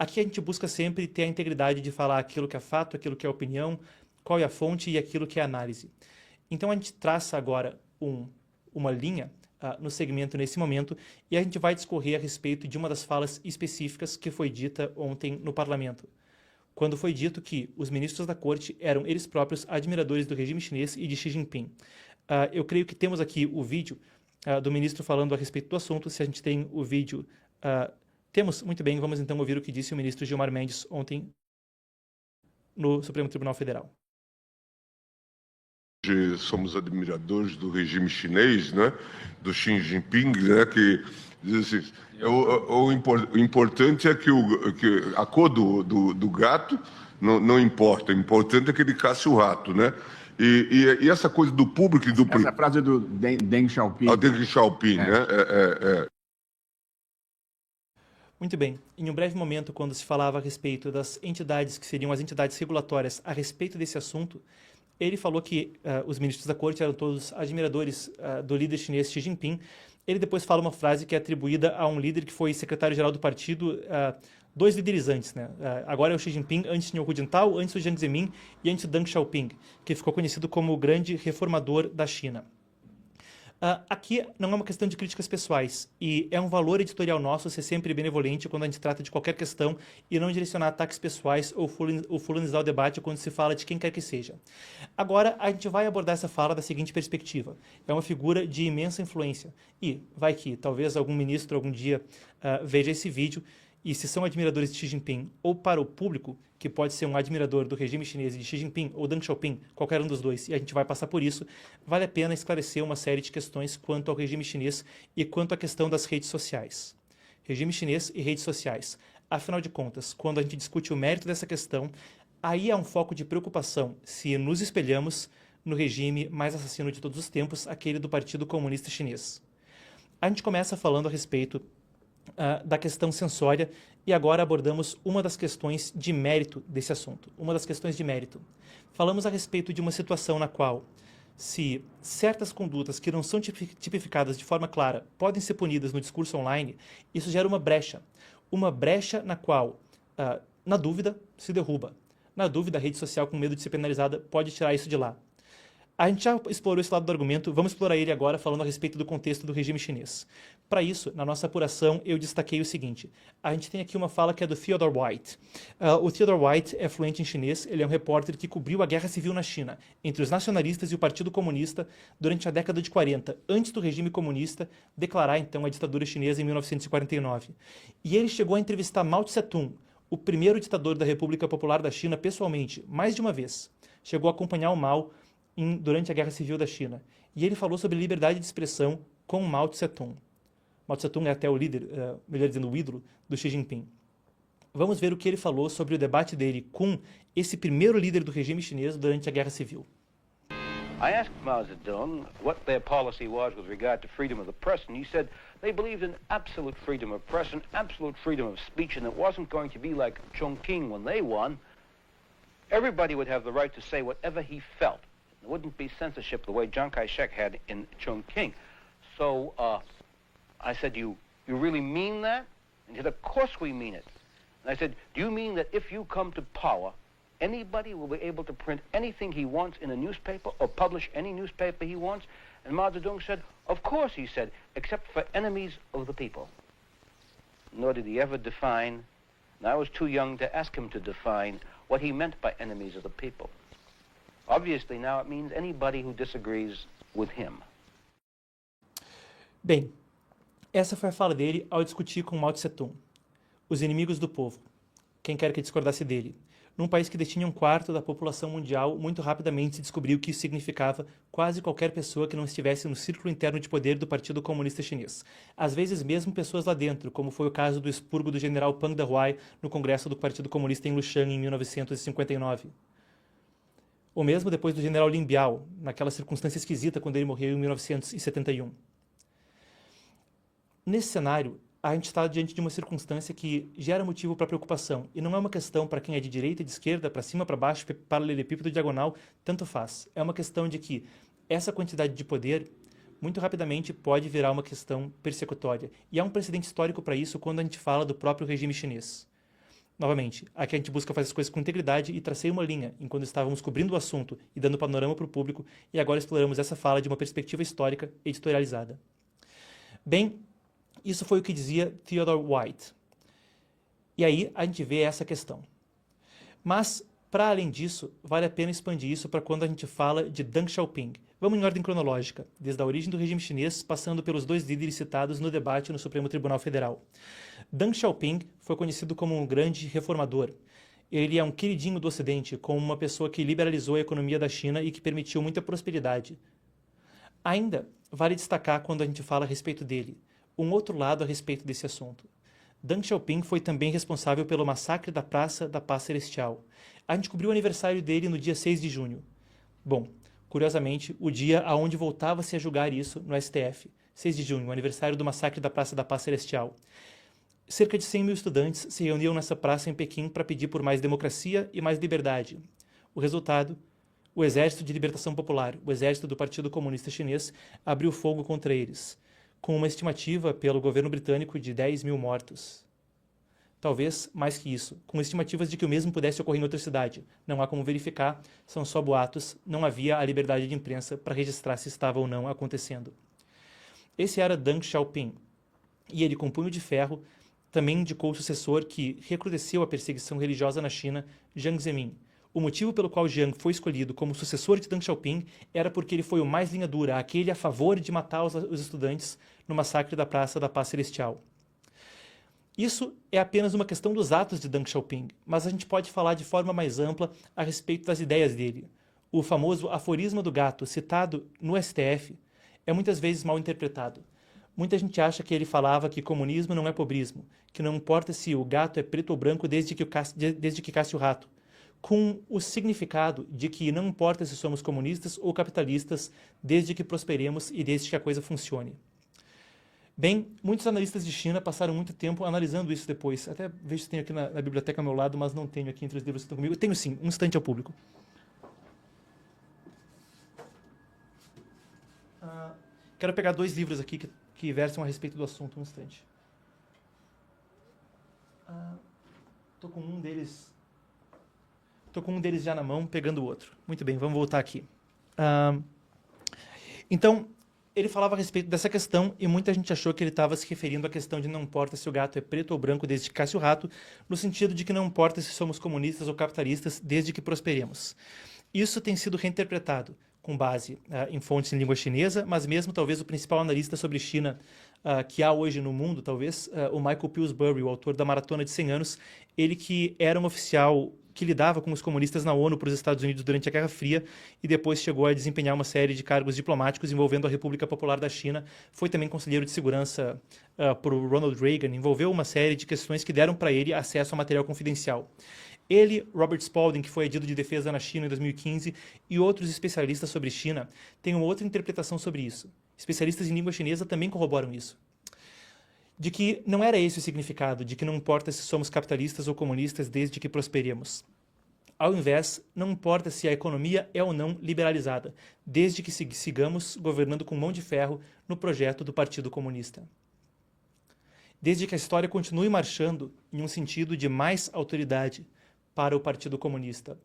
Aqui a gente busca sempre ter a integridade de falar aquilo que é fato, aquilo que é opinião, qual é a fonte e aquilo que é análise. Então a gente traça agora uma linha no segmento nesse momento e a gente vai discorrer a respeito de uma das falas específicas que foi dita ontem no parlamento, quando foi dito que os ministros da corte eram eles próprios admiradores do regime chinês e de Xi Jinping. Eu creio que temos aqui o vídeo do ministro falando a respeito do assunto. Se a gente tem o vídeo, temos, muito bem, vamos então ouvir o que disse o ministro Gilmar Mendes ontem no Supremo Tribunal Federal. Somos admiradores do regime chinês, né, do Xi Jinping, né, que diz assim, o importante é que a cor do gato não importa, o importante é que ele caça o rato, né? E essa coisa do público e do... Essa frase do Deng Xiaoping. Deng Xiaoping, né? Muito bem. Em um breve momento, quando se falava a respeito das entidades que seriam as entidades regulatórias a respeito desse assunto, ele falou que os ministros da corte eram todos admiradores do líder chinês Xi Jinping. Ele depois fala uma frase que é atribuída a um líder que foi secretário-geral do partido 2 líderes antes, né? Agora é o Xi Jinping, antes tinha o Hu Jintao, antes o Jiang Zemin e antes o Deng Xiaoping, que ficou conhecido como o grande reformador da China. Aqui não é uma questão de críticas pessoais, e é um valor editorial nosso ser sempre benevolente quando a gente trata de qualquer questão e não direcionar ataques pessoais ou fulanizar o debate quando se fala de quem quer que seja. Agora, a gente vai abordar essa fala da seguinte perspectiva. É uma figura de imensa influência, e vai que talvez algum ministro algum dia veja esse vídeo, e se são admiradores de Xi Jinping, ou para o público, que pode ser um admirador do regime chinês de Xi Jinping ou Deng Xiaoping, qualquer um dos dois, e a gente vai passar por isso, vale a pena esclarecer uma série de questões quanto ao regime chinês e quanto à questão das redes sociais. Regime chinês e redes sociais. Afinal de contas, quando a gente discute o mérito dessa questão, aí há um foco de preocupação se nos espelhamos no regime mais assassino de todos os tempos, aquele do Partido Comunista Chinês. A gente começa falando a respeito da questão censória e agora abordamos uma das questões de mérito desse assunto. Uma das questões de mérito. Falamos a respeito de uma situação na qual, se certas condutas que não são tipificadas de forma clara podem ser punidas no discurso online, isso gera uma brecha. Uma brecha na qual, na dúvida, se derruba. Na dúvida, a rede social, com medo de ser penalizada, pode tirar isso de lá. A gente já explorou esse lado do argumento, vamos explorar ele agora falando a respeito do contexto do regime chinês. Para isso, na nossa apuração, eu destaquei o seguinte. A gente tem aqui uma fala que é do Theodore White. O Theodore White é fluente em chinês, ele é um repórter que cobriu a guerra civil na China, entre os nacionalistas e o Partido Comunista durante a década de 40, antes do regime comunista declarar então a ditadura chinesa em 1949. E ele chegou a entrevistar Mao Tse-tung, o primeiro ditador da República Popular da China, pessoalmente, mais de uma vez. Chegou a acompanhar o Mao durante a Guerra Civil da China. E ele falou sobre liberdade de expressão com Mao Tse-tung. Mao Tse-tung é até o líder, melhor dizendo, o ídolo do Xi Jinping. Vamos ver o que ele falou sobre o debate dele com esse primeiro líder do regime chinês durante a Guerra Civil. I asked Mao Zedong what their policy was with regard to freedom of the press, and he said they believed in absolute freedom of press and absolute freedom of speech, and it wasn't going to be like Chongqing when they won. Everybody would have the right to say whatever he felt. There wouldn't be censorship the way Chiang Kai-shek had in Chongqing. So I said, you really mean that? And he said, of course we mean it. And I said, do you mean that if you come to power, anybody will be able to print anything he wants in a newspaper or publish any newspaper he wants? And Mao Zedong said, of course, he said, except for enemies of the people. Nor did he ever define, and I was too young to ask him to define what he meant by enemies of the people. Obviously, now it means anybody who disagrees with him. Bem, essa foi a fala dele ao discutir com Mao Tse-tung. Os inimigos do povo. Quem quer que discordasse dele. Num país que detinha 1/4 da população mundial, muito rapidamente se descobriu que isso significava quase qualquer pessoa que não estivesse no círculo interno de poder do Partido Comunista Chinês. Às vezes mesmo pessoas lá dentro, como foi o caso do expurgo do general Pang Dehuai no Congresso do Partido Comunista em Lushan em 1959. Ou mesmo depois do general Lin Biao, naquela circunstância esquisita quando ele morreu em 1971. Nesse cenário, a gente está diante de uma circunstância que gera motivo para preocupação, e não é uma questão para quem é de direita e de esquerda, para cima, para baixo, paralelepípedo, diagonal, tanto faz. É uma questão de que essa quantidade de poder, muito rapidamente, pode virar uma questão persecutória. E há um precedente histórico para isso quando a gente fala do próprio regime chinês. Novamente, aqui a gente busca fazer as coisas com integridade e tracei uma linha enquanto estávamos cobrindo o assunto e dando panorama para o público, e agora exploramos essa fala de uma perspectiva histórica editorializada. Bem, isso foi o que dizia Theodore White. E aí a gente vê essa questão. Mas, para além disso, vale a pena expandir isso para quando a gente fala de Deng Xiaoping. Vamos em ordem cronológica, desde a origem do regime chinês, passando pelos dois líderes citados no debate no Supremo Tribunal Federal. Deng Xiaoping foi conhecido como um grande reformador. Ele é um queridinho do Ocidente, como uma pessoa que liberalizou a economia da China e que permitiu muita prosperidade. Ainda vale destacar, quando a gente fala a respeito dele, um outro lado a respeito desse assunto. Deng Xiaoping foi também responsável pelo massacre da Praça da Paz Celestial. A gente cobriu o aniversário dele no dia 6 de junho. Bom, curiosamente, o dia aonde voltava-se a julgar isso no STF. 6 de junho, o aniversário do massacre da Praça da Paz Celestial. Cerca de 100 mil estudantes se reuniam nessa praça em Pequim para pedir por mais democracia e mais liberdade. O resultado? O Exército de Libertação Popular, o exército do Partido Comunista Chinês, abriu fogo contra eles, com uma estimativa pelo governo britânico de 10 mil mortos. Talvez mais que isso, com estimativas de que o mesmo pudesse ocorrer em outra cidade. Não há como verificar, são só boatos, não havia a liberdade de imprensa para registrar se estava ou não acontecendo. Esse era Deng Xiaoping, e ele, com punho de ferro, também indicou o sucessor que recrudesceu a perseguição religiosa na China, Jiang Zemin. O motivo pelo qual Jiang foi escolhido como sucessor de Deng Xiaoping era porque ele foi o mais linha dura, aquele a favor de matar os estudantes no massacre da Praça da Paz Celestial. Isso é apenas uma questão dos atos de Deng Xiaoping, mas a gente pode falar de forma mais ampla a respeito das ideias dele. O famoso aforisma do gato, citado no STF, é muitas vezes mal interpretado. Muita gente acha que ele falava que comunismo não é pobrismo, que não importa se o gato é preto ou branco desde que casse o rato, com o significado de que não importa se somos comunistas ou capitalistas, desde que prosperemos e desde que a coisa funcione. Bem, muitos analistas de China passaram muito tempo analisando isso depois. Até vejo se tenho aqui na biblioteca ao meu lado, mas não tenho aqui entre os livros que estão comigo. Eu tenho sim, um instante ao público. Quero pegar dois livros aqui que versam a respeito do assunto, um instante. Estou com um deles já na mão, pegando o outro. Muito bem, vamos voltar aqui. Então, ele falava a respeito dessa questão e muita gente achou que ele estava se referindo à questão de não importa se o gato é preto ou branco desde que casse o rato, no sentido de que não importa se somos comunistas ou capitalistas desde que prosperemos. Isso tem sido reinterpretado com base em fontes em língua chinesa, mas mesmo talvez o principal analista sobre China que há hoje no mundo, talvez, o Michael Pillsbury, o autor da Maratona de 100 Anos, ele que era um oficial que lidava com os comunistas na ONU para os Estados Unidos durante a Guerra Fria e depois chegou a desempenhar uma série de cargos diplomáticos envolvendo a República Popular da China. Foi também conselheiro de segurança para o Ronald Reagan, envolveu uma série de questões que deram para ele acesso a material confidencial. Ele, Robert Spalding, que foi editor de defesa na China em 2015, e outros especialistas sobre China têm uma outra interpretação sobre isso. Especialistas em língua chinesa também corroboram isso. De que não era esse o significado, de que não importa se somos capitalistas ou comunistas desde que prosperemos. Ao invés, não importa se a economia é ou não liberalizada, desde que sigamos governando com mão de ferro no projeto do Partido Comunista. Desde que a história continue marchando em um sentido de mais autoridade para o Partido Comunista.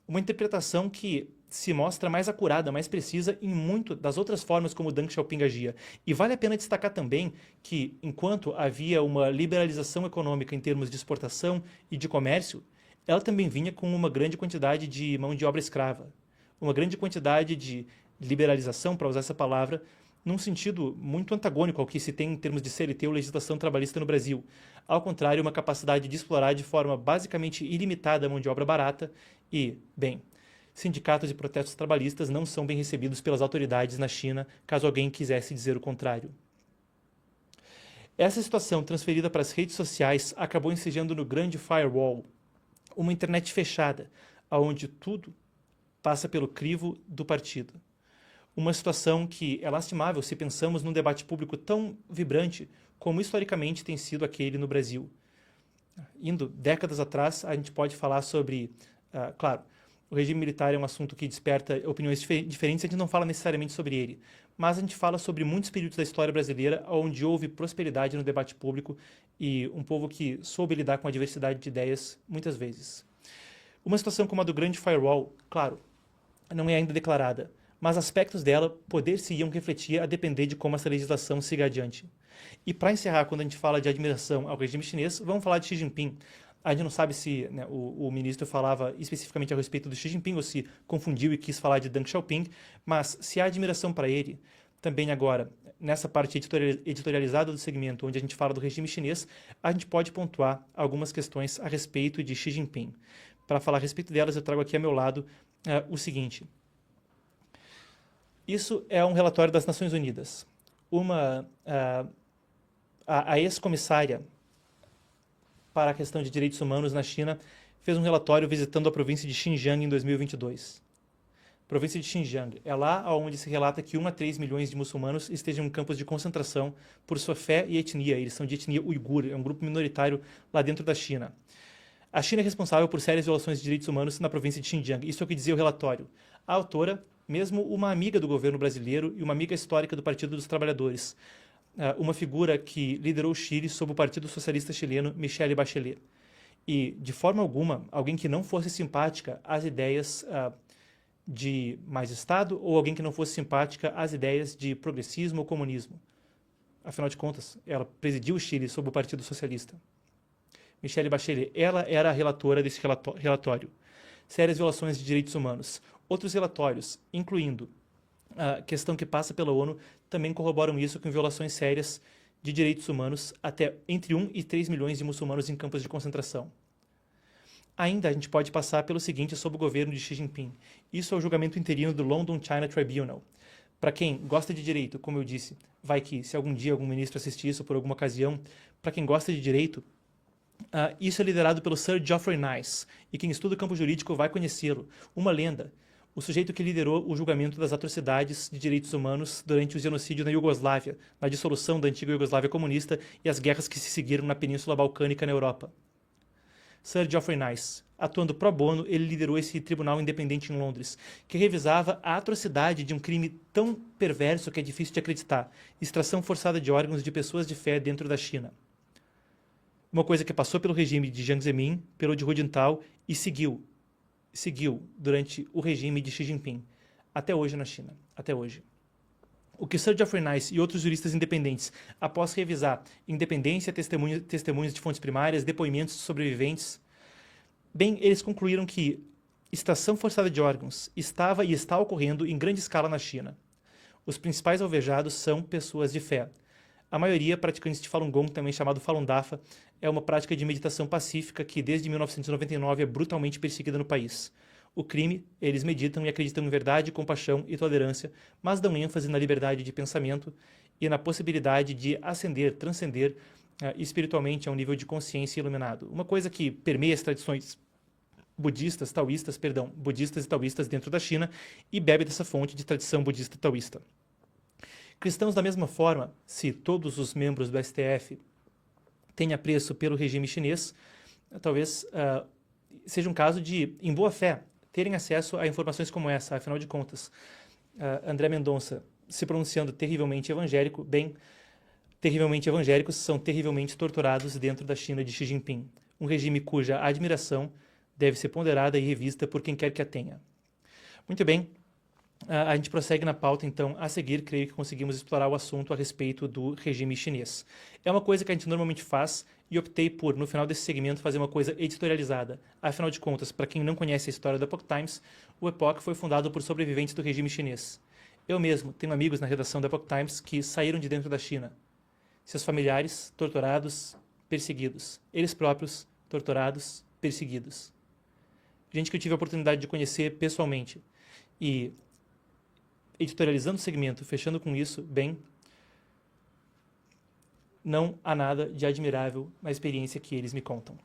Uma interpretação que se mostra mais acurada, mais precisa em muito das outras formas como Deng Xiaoping agia. E vale a pena destacar também que, enquanto havia uma liberalização econômica em termos de exportação e de comércio, ela também vinha com uma grande quantidade de mão de obra escrava, uma grande quantidade de liberalização, para usar essa palavra, num sentido muito antagônico ao que se tem em termos de CLT ou legislação trabalhista no Brasil. Ao contrário, uma capacidade de explorar de forma basicamente ilimitada a mão de obra barata e, bem, sindicatos e protestos trabalhistas não são bem recebidos pelas autoridades na China, caso alguém quisesse dizer o contrário. Essa situação transferida para as redes sociais acabou ensejando no grande firewall, uma internet fechada, onde tudo passa pelo crivo do partido. Uma situação que é lastimável se pensamos num debate público tão vibrante como historicamente tem sido aquele no Brasil. Indo décadas atrás, a gente pode falar sobre, claro, O regime militar é um assunto que desperta opiniões diferentes, a gente não fala necessariamente sobre ele, mas a gente fala sobre muitos períodos da história brasileira onde houve prosperidade no debate público e um povo que soube lidar com a diversidade de ideias muitas vezes. Uma situação como a do Grande Firewall, claro, não é ainda declarada, mas aspectos dela poder-se-iam refletir a depender de como essa legislação siga adiante. E para encerrar, quando a gente fala de admiração ao regime chinês, vamos falar de Xi Jinping. A gente não sabe se o ministro falava especificamente a respeito do Xi Jinping ou se confundiu e quis falar de Deng Xiaoping, mas se há admiração para ele, também agora, nessa parte editorializada do segmento, onde a gente fala do regime chinês, a gente pode pontuar algumas questões a respeito de Xi Jinping. Para falar a respeito delas, eu trago aqui ao meu lado o seguinte. Isso é um relatório das Nações Unidas. A ex-comissária para a questão de direitos humanos na China fez um relatório visitando a província de Xinjiang em 2022. Província de Xinjiang é lá onde se relata que 1 a 3 milhões de muçulmanos estejam em campos de concentração por sua fé e etnia. Eles são de etnia uigur, é um grupo minoritário lá dentro da China. A China é responsável por sérias violações de direitos humanos na província de Xinjiang. Isso é o que dizia o relatório. A autora, mesmo uma amiga do governo brasileiro e uma amiga histórica do Partido dos Trabalhadores, uma figura que liderou o Chile sob o Partido Socialista Chileno, Michelle Bachelet. E, de forma alguma, alguém que não fosse simpática às ideias de mais Estado ou alguém que não fosse simpática às ideias de progressismo ou comunismo. Afinal de contas, ela presidiu o Chile sob o Partido Socialista. Michelle Bachelet, ela era a relatora desse relatório. Sérias violações de direitos humanos. Outros relatórios, incluindo a questão que passa pela ONU, também corroboram isso com violações sérias de direitos humanos até entre 1 e 3 milhões de muçulmanos em campos de concentração. Ainda a gente pode passar pelo seguinte sobre o governo de Xi Jinping. Isso é o julgamento interino do London China Tribunal. Para quem gosta de direito, como eu disse, vai que se algum dia algum ministro assistir isso por alguma ocasião, para quem gosta de direito, isso é liderado pelo Sir Geoffrey Nice, e quem estuda o campo jurídico vai conhecê-lo. Uma lenda. O sujeito que liderou o julgamento das atrocidades de direitos humanos durante o genocídio na Iugoslávia, na dissolução da antiga Iugoslávia comunista e as guerras que se seguiram na Península Balcânica na Europa. Sir Geoffrey Nice, atuando pro bono, ele liderou esse tribunal independente em Londres, que revisava a atrocidade de um crime tão perverso que é difícil de acreditar: extração forçada de órgãos de pessoas de fé dentro da China. Uma coisa que passou pelo regime de Jiang Zemin, pelo de Hu Jintao e seguiu durante o regime de Xi Jinping, até hoje na China, até hoje. O que Sir Geoffrey Nice e outros juristas independentes, após revisar independência, testemunhos de fontes primárias, depoimentos de sobreviventes, bem, eles concluíram que extração forçada de órgãos estava e está ocorrendo em grande escala na China. Os principais alvejados são pessoas de fé. A maioria praticantes de Falun Gong, também chamado Falun Dafa, é uma prática de meditação pacífica que desde 1999 é brutalmente perseguida no país. O crime, eles meditam e acreditam em verdade, compaixão e tolerância, mas dão ênfase na liberdade de pensamento e na possibilidade de ascender, transcender espiritualmente a um nível de consciência iluminado. Uma coisa que permeia as tradições budistas e taoístas dentro da China e bebe dessa fonte de tradição budista e taoísta. Cristãos, da mesma forma, se todos os membros do STF têm apreço pelo regime chinês, talvez seja um caso de, em boa fé, terem acesso a informações como essa. Afinal de contas, André Mendonça se pronunciando terrivelmente evangélico, bem, terrivelmente evangélicos são terrivelmente torturados dentro da China de Xi Jinping, um regime cuja admiração deve ser ponderada e revista por quem quer que a tenha. Muito bem. A gente prossegue na pauta, então, a seguir, creio que conseguimos explorar o assunto a respeito do regime chinês. É uma coisa que a gente normalmente faz e optei por, no final desse segmento, fazer uma coisa editorializada. Afinal de contas, para quem não conhece a história do Epoch Times, o Epoch foi fundado por sobreviventes do regime chinês. Eu mesmo tenho amigos na redação do Epoch Times que saíram de dentro da China. Seus familiares, torturados, perseguidos. Eles próprios, torturados, perseguidos. Gente que eu tive a oportunidade de conhecer pessoalmente. E editorializando o segmento, fechando com isso, bem, não há nada de admirável na experiência que eles me contam.